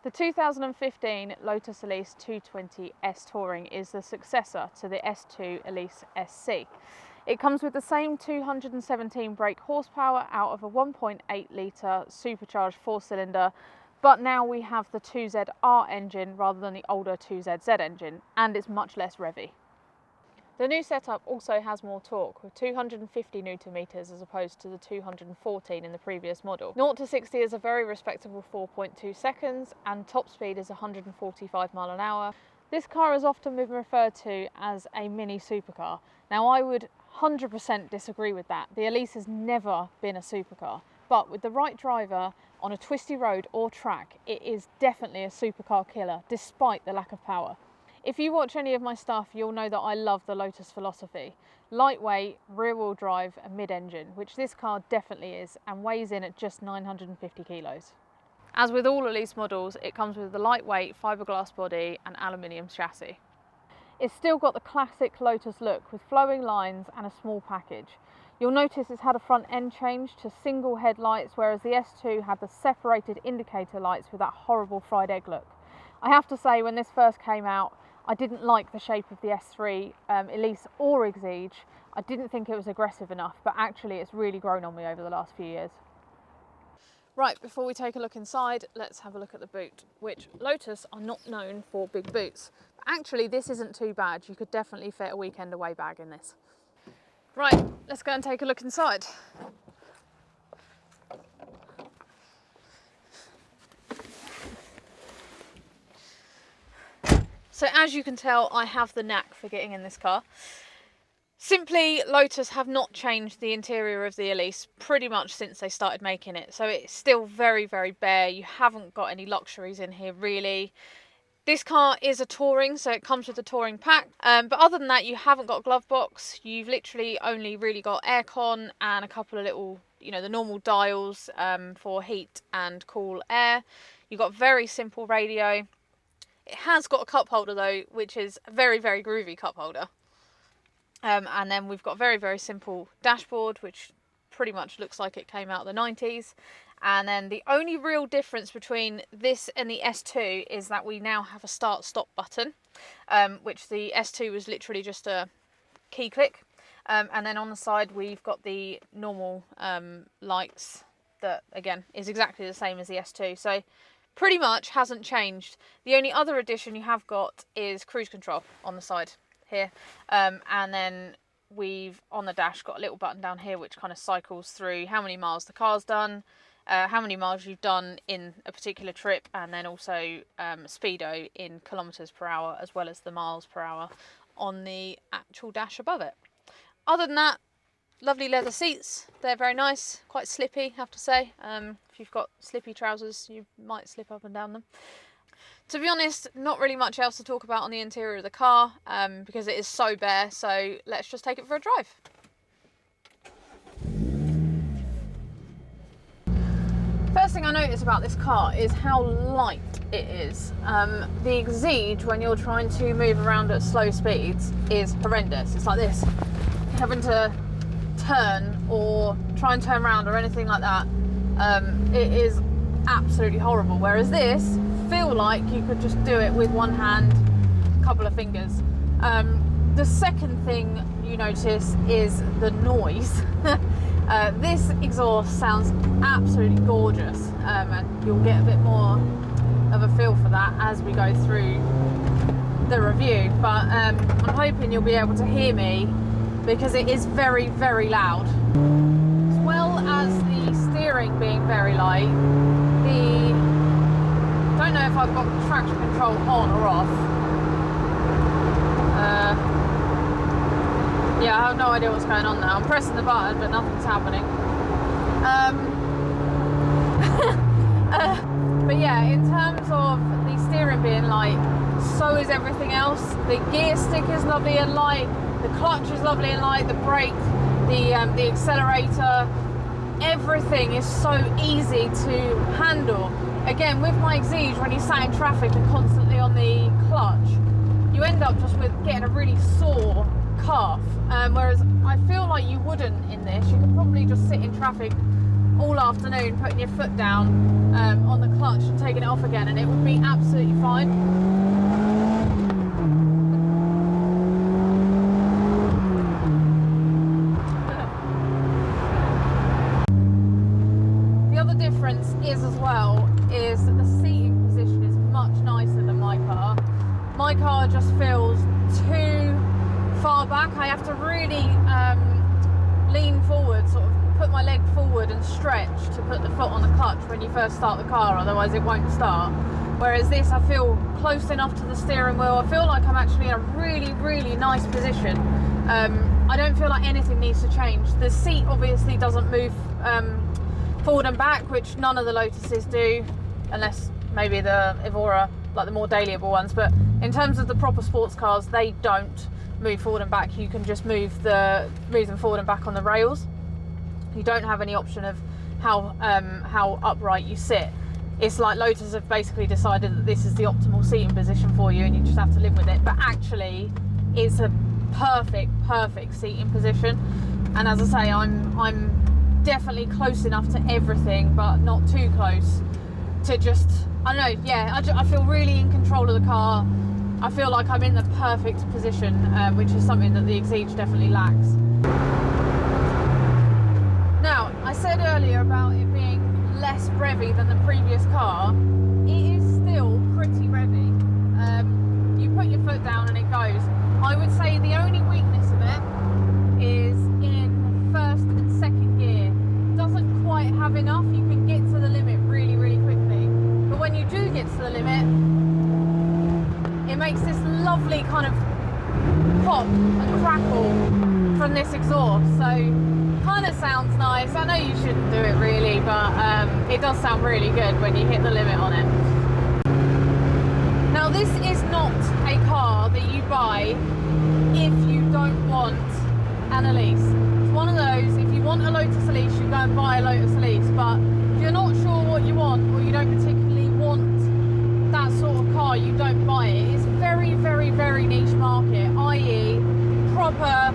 The 2015 Lotus Elise 220 S Touring is the successor to the S2 Elise SC. It comes with the same 217 brake horsepower out of a 1.8 litre supercharged 4-cylinder, but now we have the 2ZR engine rather than the older 2ZZ engine, and it's much less revvy. The new setup also has more torque, with 250 Nm as opposed to the 214 in the previous model. 0 to 60 is a very respectable 4.2 seconds, and top speed is 145 mph. This car has often been referred to as a mini supercar. Now, I would 100% disagree with that. The Elise has never been a supercar, but with the right driver on a twisty road or track, it is definitely a supercar killer, despite the lack of power. If you watch any of my stuff, you'll know that I love the Lotus philosophy. Lightweight, rear-wheel drive and mid-engine, which this car definitely is, and weighs in at just 950 kilos. As with all Elise models, it comes with the lightweight fiberglass body and aluminium chassis. It's still got the classic Lotus look with flowing lines and a small package. You'll notice it's had a front end change to single headlights, whereas the S2 had the separated indicator lights with that horrible fried egg look. I have to say, when this first came out, I didn't like the shape of the S3 Elise or Exige. I didn't think it was aggressive enough, but actually it's really grown on me over the last few years. Right, before we take a look inside, let's have a look at the boot, which Lotus are not known for big boots. But actually, this isn't too bad. You could definitely fit a weekend away bag in this. Right, let's go and take a look inside. So as you can tell, I have the knack for getting in this car. Simply, Lotus have not changed the interior of the Elise pretty much since they started making it. So it's still very, very bare. You haven't got any luxuries in here, really. This car is a touring, so it comes with a touring pack. But other than that, you haven't got a glove box. You've literally only really got aircon and a couple of little, the normal dials for heat and cool air. You've got very simple radio. It has got a cup holder though, which is a very, very groovy cup holder. And then we've got a very, very simple dashboard, which pretty much looks like it came out of the 90s. And then the only real difference between this and the S2 is that we now have a start-stop button, which the S2 was literally just a key click. And then on the side, we've got the normal lights that, again, is exactly the same as the S2. So pretty much hasn't changed. The only other addition you have got is cruise control on the side here. And then we've, on the dash, got a little button down here which kind of cycles through how many miles the car's done, how many miles you've done in a particular trip, and then also speedo in kilometers per hour, as well as the miles per hour on the actual dash above it. Other than that, lovely leather seats. They're very nice, quite slippy, I have to say. If you've got slippy trousers, you might slip up and down them. To be honest, not really much else to talk about on the interior of the car because it is so bare, so let's just take it for a drive. First thing I notice about this car is how light it is. The Exige, when you're trying to move around at slow speeds, is horrendous. It's like this, having to turn or try and turn around or anything like that. It is absolutely horrible, whereas this feel like you could just do it with one hand, a couple of fingers. The second thing you notice is the noise. This exhaust sounds absolutely gorgeous, and you'll get a bit more of a feel for that as we go through the review, but I'm hoping you'll be able to hear me because it is very, very loud. As well as the steering being very light, don't know if I've got traction control on or off. Yeah, I have no idea what's going on now. I'm pressing the button, but nothing's happening. But yeah, in terms of the steering being light, so is everything else. The gear stick is lovely and light. The clutch is lovely and light. The brake, the accelerator, everything is so easy to handle. Again, with my Exige, when you sat in traffic and constantly on the clutch, you end up just with getting a really sore calf. Whereas I feel like you wouldn't in this. You could probably just sit in traffic all afternoon putting your foot down on the clutch and taking it off again, and it would be absolutely fine. The other difference is as well is that the seating position is much nicer than my car. My car just feels too far back. I have to really lean forward, sort of put my leg forward and stretch to put the foot on the clutch when you first start the car, otherwise it won't start. Whereas this, I feel close enough to the steering wheel. I feel like I'm actually in a really, really nice position. I don't feel like anything needs to change. The seat obviously doesn't move forward and back, which none of the Lotuses do, unless maybe the Evora, like the more dailyable ones. But in terms of the proper sports cars, they don't move forward and back. You can just move them forward and back on the rails. You don't have any option of how upright you sit. It's like Lotus have basically decided that this is the optimal seating position for you, and you just have to live with it. But actually, it's a perfect seating position. And as I say, I'm definitely close enough to everything, but not too close to just, I don't know, yeah, I feel really in control of the car. I feel like I'm in the perfect position, which is something that the Exige definitely lacks. Now, I said earlier about it being less revvy than the previous car. It is still pretty revvy. You put your foot down and it goes. I would say the only weakness of it is in first and second gear. Doesn't quite have enough. You can get to the limit really, really quickly. But when you do get to the limit, it makes this lovely kind of pop and crackle from this exhaust. So kind of sounds nice. I know you shouldn't do it really, but it does sound really good when you hit the limit on it. Now this is not a car that you buy if you don't want an Elise. It's one of those, if you want a Lotus Elise, you go and buy a Lotus Elise, but if you're not sure what you want, or you don't particularly want that sort of car, you don't buy it. It's very, very, very niche market, i.e. proper,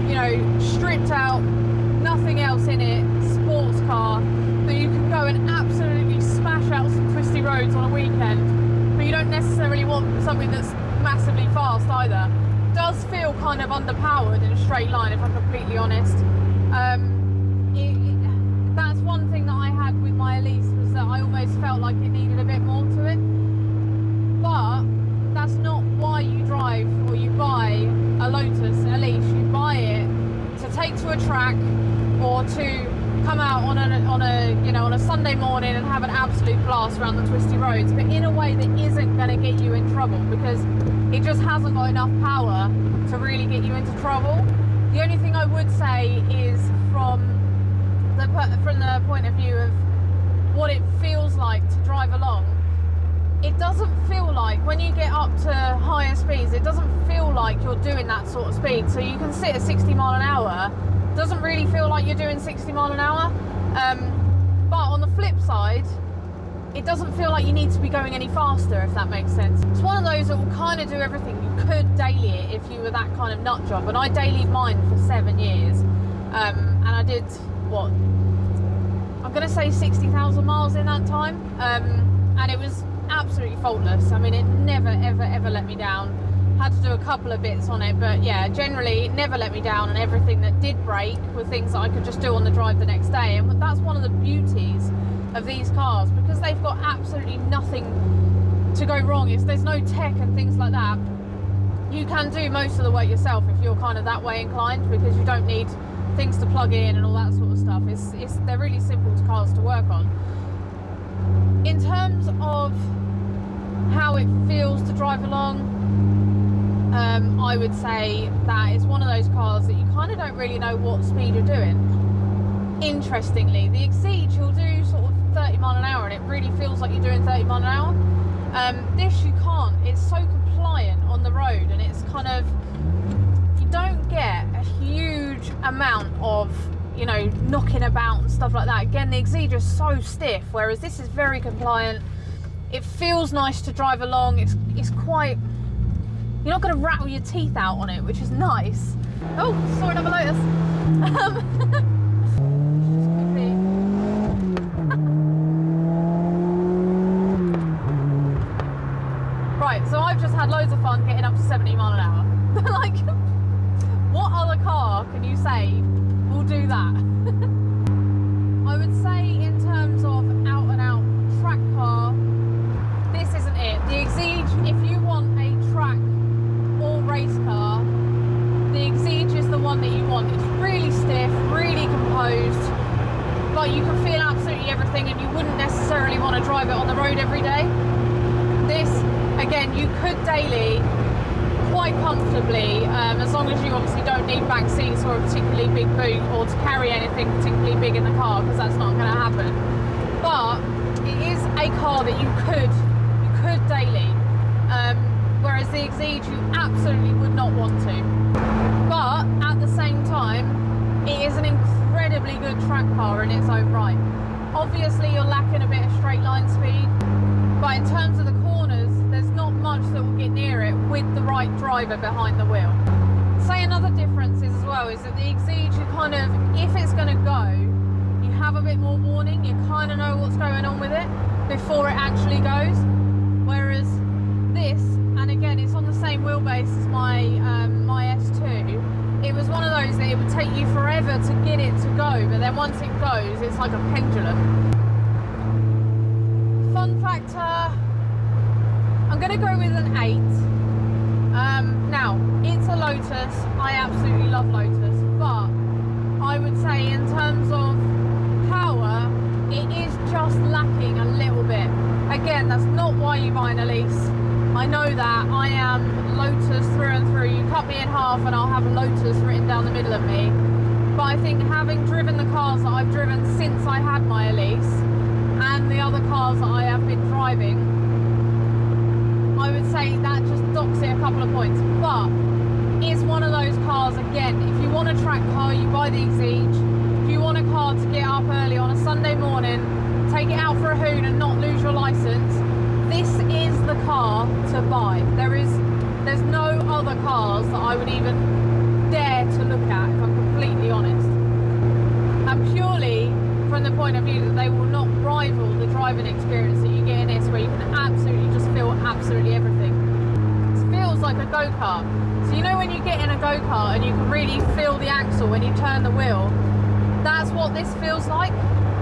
you know, stripped out, nothing else in it, sports car that you can go and absolutely smash out some twisty roads on a weekend, but you don't necessarily want something that's massively fast either. Does feel kind of underpowered in a straight line, if I'm completely honest. That's one thing that I had with my Elise, was that I almost felt like it needed a bit more to it. But that's not why you drive or you buy a Lotus Elise. You buy it to take to a track, or to come out on a Sunday morning and have an absolute blast around the twisty roads, but in a way that isn't going to get you in trouble, because it just hasn't got enough power to really get you into trouble. The only thing I would say is from the point of view of what it feels like to drive along, it doesn't feel like, when you get up to higher speeds, it doesn't feel like you're doing that sort of speed. So you can sit at 60 mile an hour, doesn't really feel like you're doing 60 mile an hour. But on the flip side, it doesn't feel like you need to be going any faster, if that makes sense. It's one of those that will kind of do everything. You could daily it if you were that kind of nut job, and I dailied mine for 7 years, and I did, what, I'm going to say 60,000 miles in that time, and it was absolutely faultless. I mean, it never ever let me down. Had to do a couple of bits on it, but yeah, generally it never let me down, and everything that did break were things that I could just do on the drive the next day. And that's one of the beauties of these cars, because they've got absolutely nothing to go wrong. There's no tech and things like that. You can do most of the work yourself if you're kind of that way inclined, because you don't need things to plug in and all that sort of stuff. They're really simple cars to work on. In terms of how it feels to drive along, I would say that it's one of those cars that you kind of don't really know what speed you're doing. Interestingly, the Exige, you'll do sort of 30 mile an hour and it really feels like you're doing 30 mile an hour. This you can't. It's so compliant on the road, and it's kind of, you don't get a huge amount of, you know, knocking about and stuff like that. Again, the Exige is so stiff, whereas this is very compliant. It feels nice to drive along. It's quite, you're not going to rattle your teeth out on it, which is nice. Oh, saw another Lotus. Just quickly had loads of fun getting up to 70 mile an hour. Like, what other car can you say will do that? I would say in terms of out and out track car, this isn't it. The Exige, if you want a track or race car, the Exige is the one that you want. It's really stiff, really composed, like you can feel absolutely everything, and you wouldn't necessarily want to drive it on the road every day. This, again, you could daily quite comfortably, as long as you obviously don't need back seats or a particularly big boot or to carry anything particularly big in the car, because that's not going to happen. But it is a car that you could daily, whereas the Exige you absolutely would not want to. But at the same time, it is an incredibly good track car in its own right. Obviously you're lacking a bit of straight line speed, but in terms of the corners, there's not much that will get near it with the right driver behind the wheel. Say another difference is as well is that the Exige, you kind of, if it's going to go, you have a bit more warning, you kind of know what's going on with it before it actually goes. Whereas this, and again it's on the same wheelbase as my S2, it was one of those that it would take you forever to get it to go, but then once it goes, it's like a pendulum. Fun factor, I'm going to go with an 8. Now, it's a Lotus, I absolutely love Lotus, but I would say in terms of power, it is just lacking a little bit. Again, that's not why you buy an Elise. I know that. I am Lotus through and through. You cut me in half and I'll have Lotus written down the middle of me. But I think having driven the cars that I've driven since I had my Elise and the other cars that I have been driving, I would say that just docks it a couple of points. But it's one of those cars, again, if you want a track car, you buy the Exige. If you want a car to get up early on a Sunday morning, take it out for a hoon and not lose your licence, this is the car to buy. There's no other cars that I would even dare to look at, if I'm completely honest. And purely from the point of view that they will not rival the driving experience that you get in this, where you can absolutely just feel absolutely everything. It feels like a go-kart. So you know when you get in a go-kart and you can really feel the axle when you turn the wheel, that's what this feels like.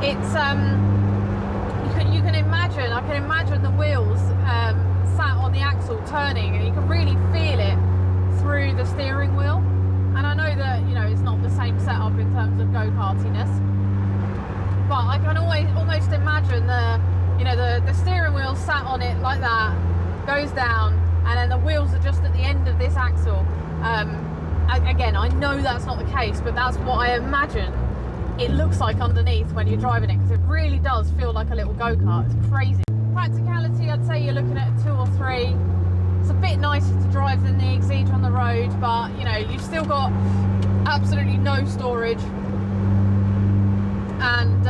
It's you can imagine, I can imagine the wheels sat on the axle turning, and you can really feel it through the steering wheel. And I know that, you know, it's not the same setup in terms of go-kartiness, but I can almost imagine the steering wheel sat on it like that, goes down, and then the wheels are just at the end of this axle. Again, I know that's not the case, but that's what I imagine it looks like underneath when you're driving it, because it really does feel like a little go-kart. It's crazy. Practicality, I'd say you're looking at a 2 or 3. It's a bit nicer to drive than the Exige on the road, but you know, you've still got absolutely no storage. And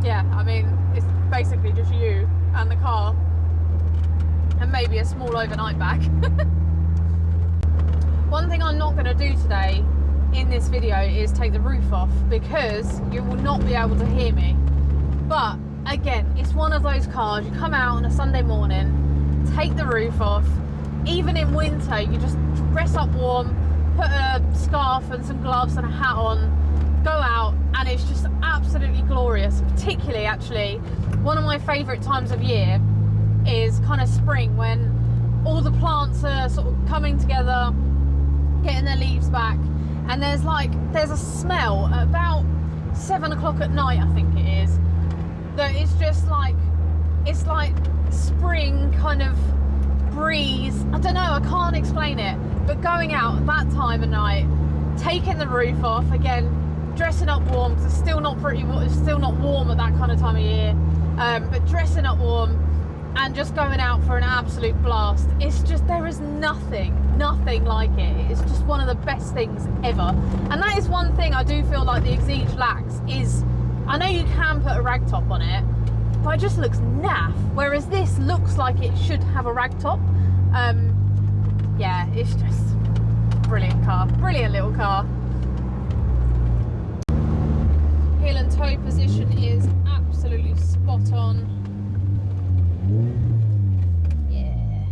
yeah, I mean, it's basically just you and the car, and maybe a small overnight bag. One thing I'm not going to do today in this video is take the roof off, because you will not be able to hear me. But again, it's one of those cars, you come out on a Sunday morning, take the roof off. Even in winter, you just dress up warm, put a scarf and some gloves and a hat on, go out, and it's just absolutely glorious. Particularly, actually, one of my favourite times of year is kind of spring, when all the plants are sort of coming together, getting their leaves back, and there's a smell at about 7 o'clock at night, I think it is, that it's just like, it's like spring kind of breeze. I don't know, I can't explain it, but going out at that time of night, taking the roof off, again, dressing up warm, because it's still not warm at that kind of time of year, but dressing up warm and just going out for an absolute blast. It's just, there is nothing like it. It's just one of the best things ever. And that is one thing I do feel like the Exige lacks, is, I know you can put a rag top on it, but it just looks naff, whereas this looks like it should have a rag top. Yeah, it's just brilliant car, brilliant little car. Heel and toe position is absolutely spot on. Yeah.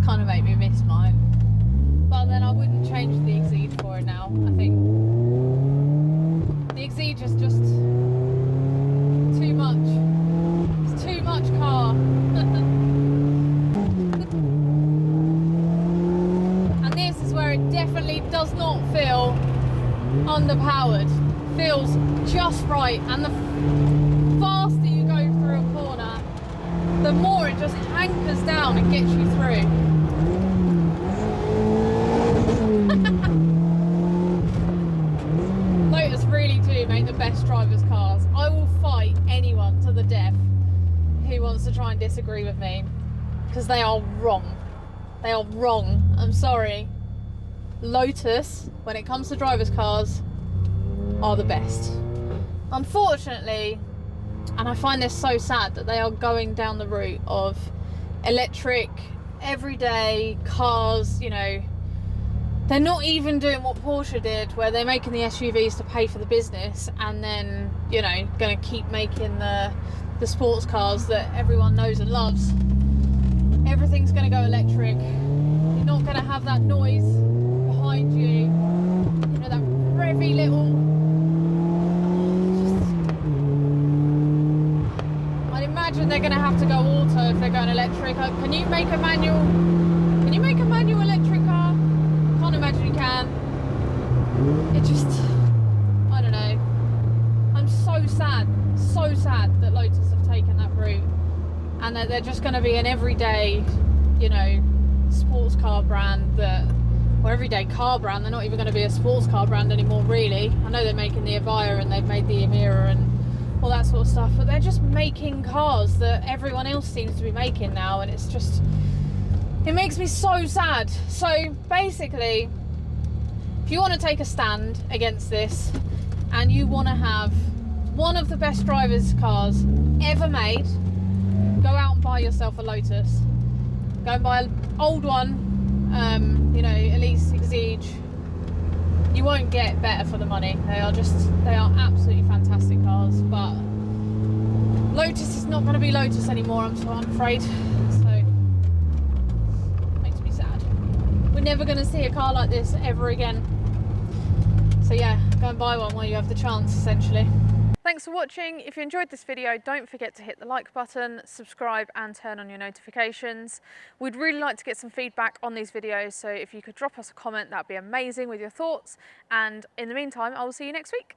kind of make me miss mine. But then I wouldn't change the Exige for it now. I think the Exige is just too much. It's too much car. And this is where it definitely does not feel underpowered. Feels just right, and the faster you go through a corner, the more it just hankers down and gets you through. Lotus really do make the best drivers' cars. I will fight anyone to the death who wants to try and disagree with me, because they are wrong. They are wrong. I'm sorry. Lotus, when it comes to drivers' cars, are the best. Unfortunately, and I find this so sad, that they are going down the route of electric, everyday cars. You know, they're not even doing what Porsche did, where they're making the SUVs to pay for the business, and then, you know, going to keep making the sports cars that everyone knows and loves. Everything's going to go electric. You're not going to have that noise behind you. You know, that revvy little... I'd imagine they're going to have to go auto if they're going electric. Can you make a manual? Can you make a manual electric car? Can't imagine you can. It just... I don't know. I'm so sad that Lotus have taken that route, and that they're just going to be an everyday, you know, sports car brand or everyday car brand. They're not even going to be a sports car brand anymore, really. I know they're making the Avaya and they've made the Emira and all that sort of stuff, but they're just making cars that everyone else seems to be making now, and it's just, it makes me so sad. So basically, if you want to take a stand against this and you want to have one of the best drivers' cars ever made, go out and buy yourself a Lotus. Go and buy an old one, you know, Elise, Exige. You won't get better for the money. They are absolutely fantastic cars. But Lotus is not going to be Lotus anymore, I'm afraid. So it makes me sad. We're never going to see a car like this ever again. So yeah, go and buy one while you have the chance, essentially. Thanks for watching. If you enjoyed this video, don't forget to hit the like button, subscribe and turn on your notifications. We'd really like to get some feedback on these videos, so if you could drop us a comment, that'd be amazing with your thoughts. And in the meantime, I will see you next week.